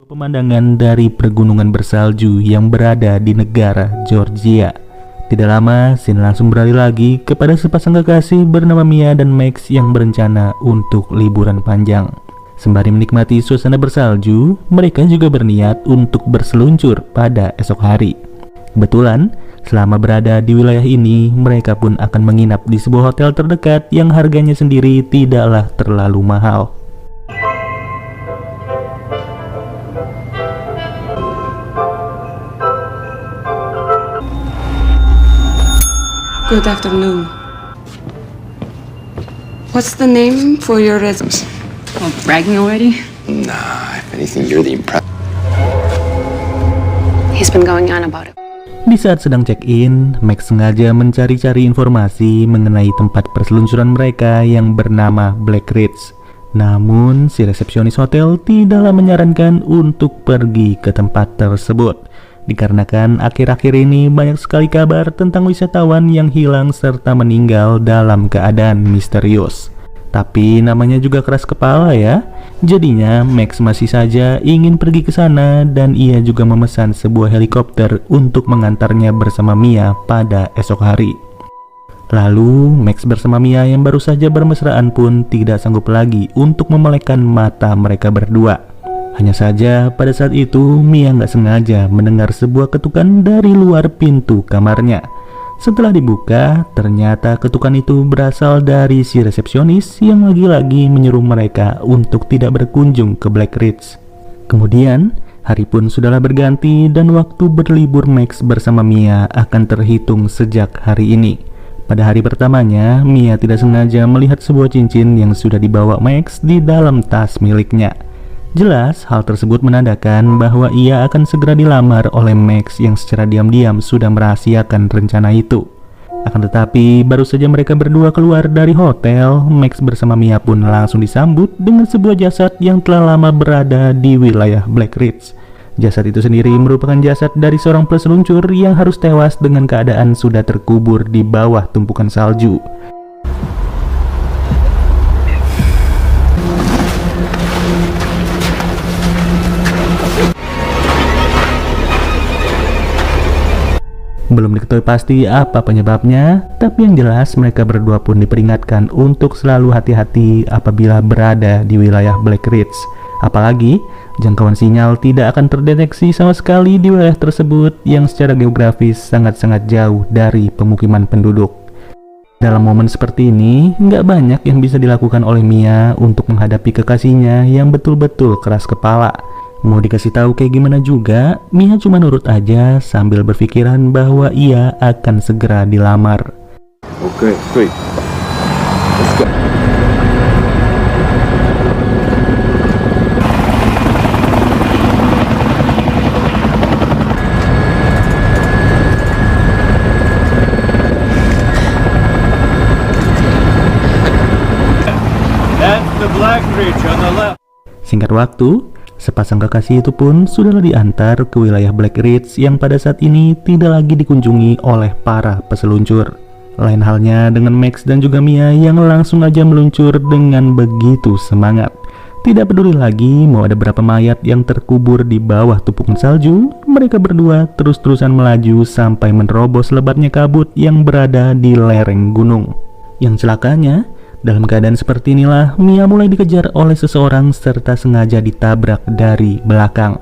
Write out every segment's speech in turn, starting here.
Pemandangan dari pergunungan bersalju yang berada di negara Georgia. Tidak lama, scene langsung beralih lagi kepada sepasang kekasih bernama Mia dan Max yang berencana untuk liburan panjang. Sembari menikmati suasana bersalju, mereka juga berniat untuk berseluncur pada esok hari. Kebetulan, selama berada di wilayah ini, mereka pun akan menginap di sebuah hotel terdekat yang harganya sendiri tidaklah terlalu mahal. Good afternoon. What's the name for your residence? Oh, bragging already? Nah, if anything, you're the impress. He's been going on about it. Di saat sedang check-in, Max sengaja mencari-cari informasi mengenai tempat perseluncuran mereka yang bernama Black Ridge. Namun, si resepsionis hotel tidaklah menyarankan untuk pergi ke tempat tersebut. Dikarenakan akhir-akhir ini banyak sekali kabar tentang wisatawan yang hilang serta meninggal dalam keadaan misterius. Tapi namanya juga keras kepala ya. Jadinya Max masih saja ingin pergi ke sana dan ia juga memesan sebuah helikopter untuk mengantarnya bersama Mia pada esok hari. Lalu Max bersama Mia yang baru saja bermesraan pun tidak sanggup lagi untuk memelekkan mata mereka berdua. Hanya saja pada saat itu Mia nggak sengaja mendengar sebuah ketukan dari luar pintu kamarnya. Setelah dibuka, ternyata ketukan itu berasal dari si resepsionis yang lagi-lagi menyuruh mereka untuk tidak berkunjung ke Black Ridge. Kemudian, hari pun sudahlah berganti dan waktu berlibur Max bersama Mia akan terhitung sejak hari ini. Pada hari pertamanya, Mia tidak sengaja melihat sebuah cincin yang sudah dibawa Max di dalam tas miliknya. Jelas, hal tersebut menandakan bahwa ia akan segera dilamar oleh Max yang secara diam-diam sudah merahasiakan rencana itu. Akan tetapi, baru saja mereka berdua keluar dari hotel, Max bersama Mia pun langsung disambut dengan sebuah jasad yang telah lama berada di wilayah Black Ridge. Jasad itu sendiri merupakan jasad dari seorang peseluncur yang harus tewas dengan keadaan sudah terkubur di bawah tumpukan salju. Belum diketahui pasti apa penyebabnya, tapi yang jelas mereka berdua pun diperingatkan untuk selalu hati-hati apabila berada di wilayah Black Ridge. Apalagi, jangkauan sinyal tidak akan terdeteksi sama sekali di wilayah tersebut yang secara geografis sangat-sangat jauh dari pemukiman penduduk. Dalam momen seperti ini, nggak banyak yang bisa dilakukan oleh Mia untuk menghadapi kekasihnya yang betul-betul keras kepala. Mau dikasih tahu kayak gimana juga, Mia cuma nurut aja sambil berpikiran bahwa ia akan segera dilamar. Okay, great. Let's go. That's the Black Ridge on the left. Singkat waktu, sepasang kekasih itu pun sudahlah diantar ke wilayah Black Ridge yang pada saat ini tidak lagi dikunjungi oleh para peseluncur. Lain halnya dengan Max dan juga Mia yang langsung aja meluncur dengan begitu semangat. Tidak peduli lagi mau ada berapa mayat yang terkubur di bawah tumpukan salju, mereka berdua terus-terusan melaju sampai menerobos lebatnya kabut yang berada di lereng gunung. Yang celakanya, dalam keadaan seperti inilah, Mia mulai dikejar oleh seseorang serta sengaja ditabrak dari belakang.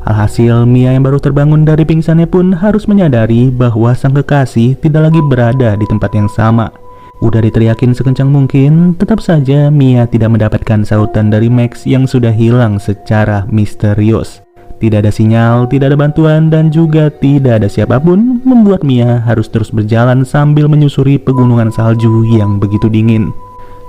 Alhasil, Mia yang baru terbangun dari pingsannya pun harus menyadari bahwa sang kekasih tidak lagi berada di tempat yang sama. Udah diteriakin sekencang mungkin, tetap saja Mia tidak mendapatkan sautan dari Max yang sudah hilang secara misterius. Tidak ada sinyal, tidak ada bantuan, dan juga tidak ada siapapun, membuat Mia harus terus berjalan sambil menyusuri pegunungan salju yang begitu dingin.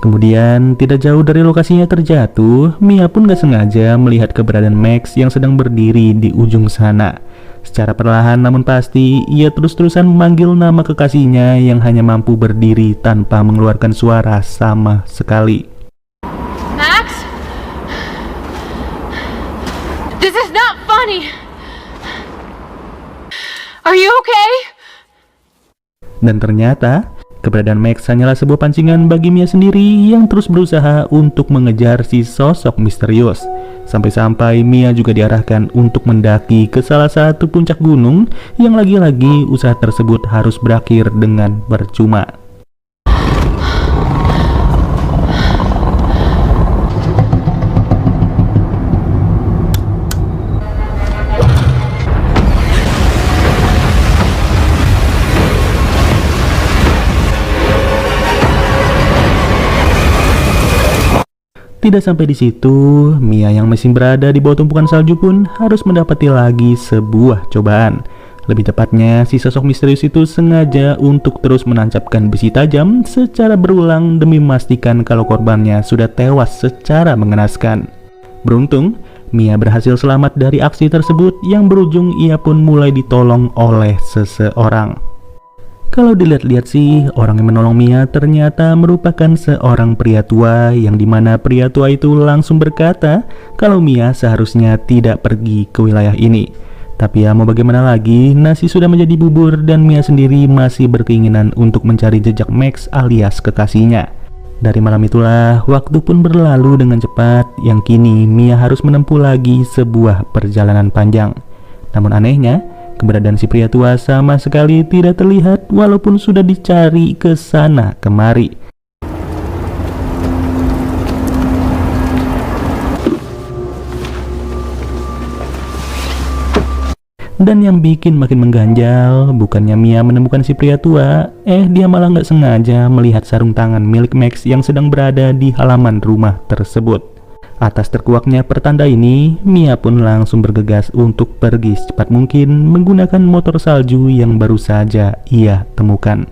Kemudian, tidak jauh dari lokasinya terjatuh, Mia pun gak sengaja melihat keberadaan Max yang sedang berdiri di ujung sana. Secara perlahan namun pasti, ia terus-terusan memanggil nama kekasihnya yang hanya mampu berdiri tanpa mengeluarkan suara sama sekali. Max? This is not funny. Are you okay? Dan ternyata, keberadaan Max hanyalah sebuah pancingan bagi Mia sendiri yang terus berusaha untuk mengejar si sosok misterius. Sampai-sampai Mia juga diarahkan untuk mendaki ke salah satu puncak gunung yang lagi-lagi usaha tersebut harus berakhir dengan percuma. Tidak sampai di situ, Mia yang masih berada di bawah tumpukan salju pun harus mendapati lagi sebuah cobaan. Lebih tepatnya, si sosok misterius itu sengaja untuk terus menancapkan besi tajam secara berulang demi memastikan kalau korbannya sudah tewas secara mengenaskan. Beruntung, Mia berhasil selamat dari aksi tersebut yang berujung ia pun mulai ditolong oleh seseorang. Kalau dilihat-lihat sih, orang yang menolong Mia ternyata merupakan seorang pria tua yang dimana pria tua itu langsung berkata kalau Mia seharusnya tidak pergi ke wilayah ini. Tapi ya mau bagaimana lagi, nasi sudah menjadi bubur dan Mia sendiri masih berkeinginan untuk mencari jejak Max alias kekasihnya. Dari malam itulah, waktu pun berlalu dengan cepat yang kini Mia harus menempuh lagi sebuah perjalanan panjang. Namun anehnya, keberadaan si pria tua sama sekali tidak terlihat walaupun sudah dicari ke sana kemari. Dan yang bikin makin mengganjal, bukannya Mia menemukan si pria tua, dia malah nggak sengaja melihat sarung tangan milik Max yang sedang berada di halaman rumah tersebut. Atas terkuaknya pertanda ini, Mia pun langsung bergegas untuk pergi secepat mungkin menggunakan motor salju yang baru saja ia temukan.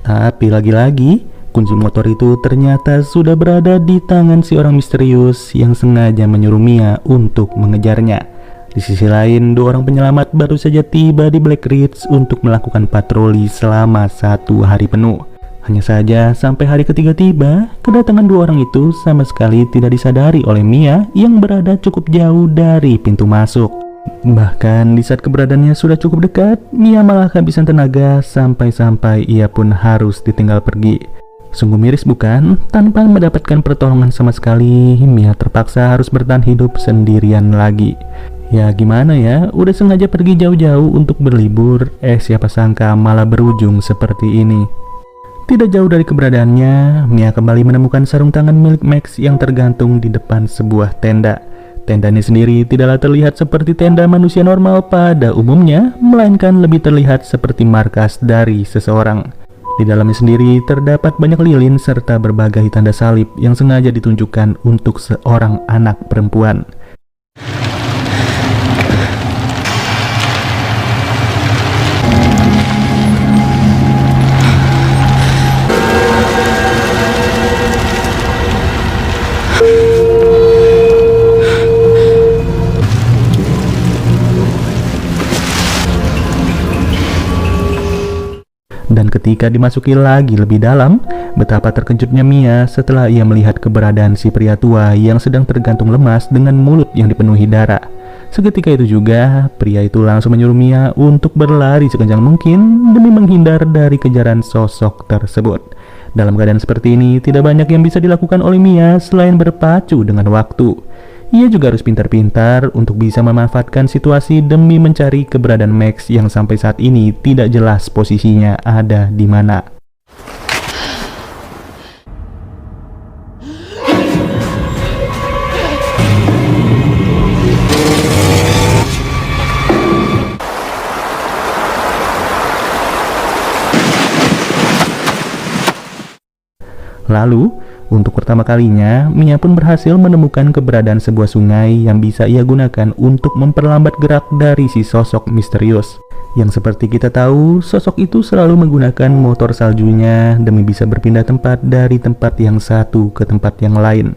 Tapi lagi-lagi, kunci motor itu ternyata sudah berada di tangan si orang misterius yang sengaja menyuruh Mia untuk mengejarnya. Di sisi lain, dua orang penyelamat baru saja tiba di Black Ridge untuk melakukan patroli selama 1 hari penuh. Hanya saja sampai hari ketiga tiba, kedatangan dua orang itu sama sekali tidak disadari oleh Mia yang berada cukup jauh dari pintu masuk. Bahkan di saat keberadaannya sudah cukup dekat, Mia malah kehabisan tenaga sampai-sampai ia pun harus ditinggal pergi. Sungguh miris bukan? Tanpa mendapatkan pertolongan sama sekali, Mia terpaksa harus bertahan hidup sendirian lagi. Ya gimana ya, udah sengaja pergi jauh-jauh untuk berlibur, siapa sangka malah berujung seperti ini. Tidak jauh dari keberadaannya, Mia kembali menemukan sarung tangan milik Max yang tergantung di depan sebuah tenda. Tenda ini sendiri tidaklah terlihat seperti tenda manusia normal pada umumnya, melainkan lebih terlihat seperti markas dari seseorang. Di dalamnya sendiri terdapat banyak lilin serta berbagai tanda salib yang sengaja ditunjukkan untuk seorang anak perempuan. Dan ketika dimasuki lagi lebih dalam, betapa terkejutnya Mia setelah ia melihat keberadaan si pria tua yang sedang tergantung lemas dengan mulut yang dipenuhi darah. Seketika itu juga, pria itu langsung menyuruh Mia untuk berlari sekencang mungkin demi menghindar dari kejaran sosok tersebut. Dalam keadaan seperti ini, tidak banyak yang bisa dilakukan oleh Mia selain berpacu dengan waktu. Ia juga harus pintar-pintar untuk bisa memanfaatkan situasi demi mencari keberadaan Max yang sampai saat ini tidak jelas posisinya ada di mana. Lalu, untuk pertama kalinya, Mia pun berhasil menemukan keberadaan sebuah sungai yang bisa ia gunakan untuk memperlambat gerak dari si sosok misterius. Yang seperti kita tahu, sosok itu selalu menggunakan motor saljunya demi bisa berpindah tempat dari tempat yang satu ke tempat yang lain.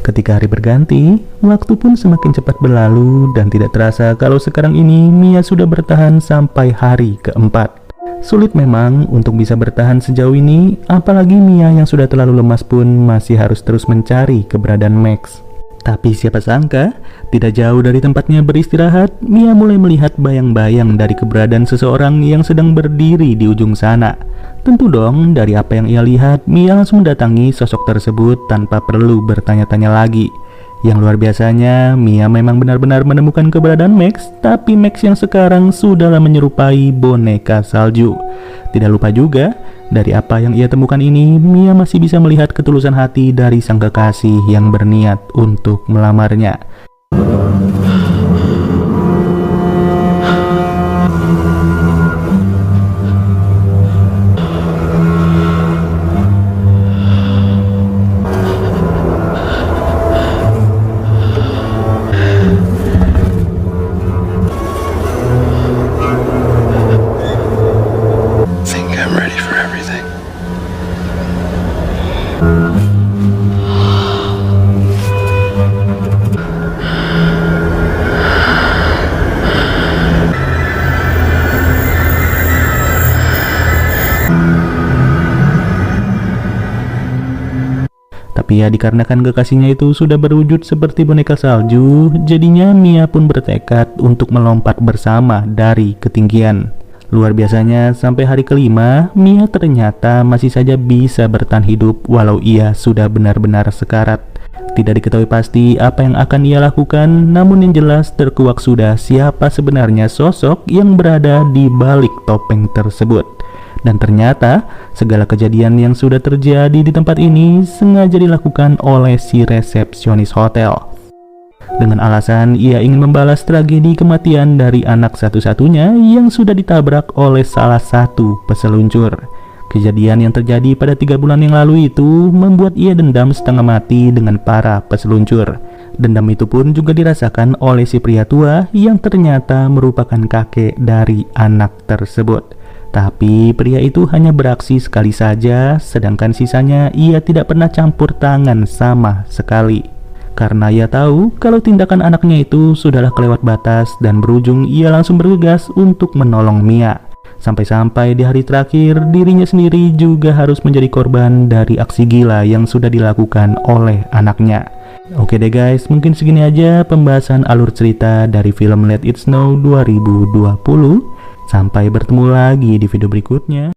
Ketika hari berganti, waktu pun semakin cepat berlalu dan tidak terasa kalau sekarang ini Mia sudah bertahan sampai hari keempat. Sulit memang untuk bisa bertahan sejauh ini, apalagi Mia yang sudah terlalu lemas pun masih harus terus mencari keberadaan Max. Tapi siapa sangka, tidak jauh dari tempatnya beristirahat, Mia mulai melihat bayang-bayang dari keberadaan seseorang yang sedang berdiri di ujung sana. Tentu dong, dari apa yang ia lihat, Mia langsung mendatangi sosok tersebut tanpa perlu bertanya-tanya lagi. Yang luar biasanya, Mia memang benar-benar menemukan keberadaan Max, tapi Max yang sekarang sudahlah menyerupai boneka salju. Tidak lupa juga, dari apa yang ia temukan ini, Mia masih bisa melihat ketulusan hati dari sang kekasih yang berniat untuk melamarnya. Think I'm ready for everything. Tapi ya dikarenakan kekasihnya itu sudah berwujud seperti boneka salju, jadinya Mia pun bertekad untuk melompat bersama dari ketinggian. Luar biasanya, sampai hari kelima, Mia ternyata masih saja bisa bertahan hidup walau ia sudah benar-benar sekarat. Tidak diketahui pasti apa yang akan ia lakukan, namun yang jelas terkuak sudah siapa sebenarnya sosok yang berada di balik topeng tersebut. Dan ternyata, segala kejadian yang sudah terjadi di tempat ini sengaja dilakukan oleh si resepsionis hotel. Dengan alasan ia ingin membalas tragedi kematian dari anak satu-satunya yang sudah ditabrak oleh salah satu peseluncur. Kejadian yang terjadi pada 3 bulan yang lalu itu membuat ia dendam setengah mati dengan para peseluncur. Dendam itu pun juga dirasakan oleh si pria tua yang ternyata merupakan kakek dari anak tersebut. Tapi pria itu hanya beraksi sekali saja, sedangkan sisanya ia tidak pernah campur tangan sama sekali. Karena ia tahu kalau tindakan anaknya itu sudahlah kelewat batas dan berujung ia langsung bergegas untuk menolong Mia. Sampai-sampai di hari terakhir dirinya sendiri juga harus menjadi korban dari aksi gila yang sudah dilakukan oleh anaknya. Oke deh guys, mungkin segini aja pembahasan alur cerita dari film Let It Snow 2020. Sampai bertemu lagi di video berikutnya.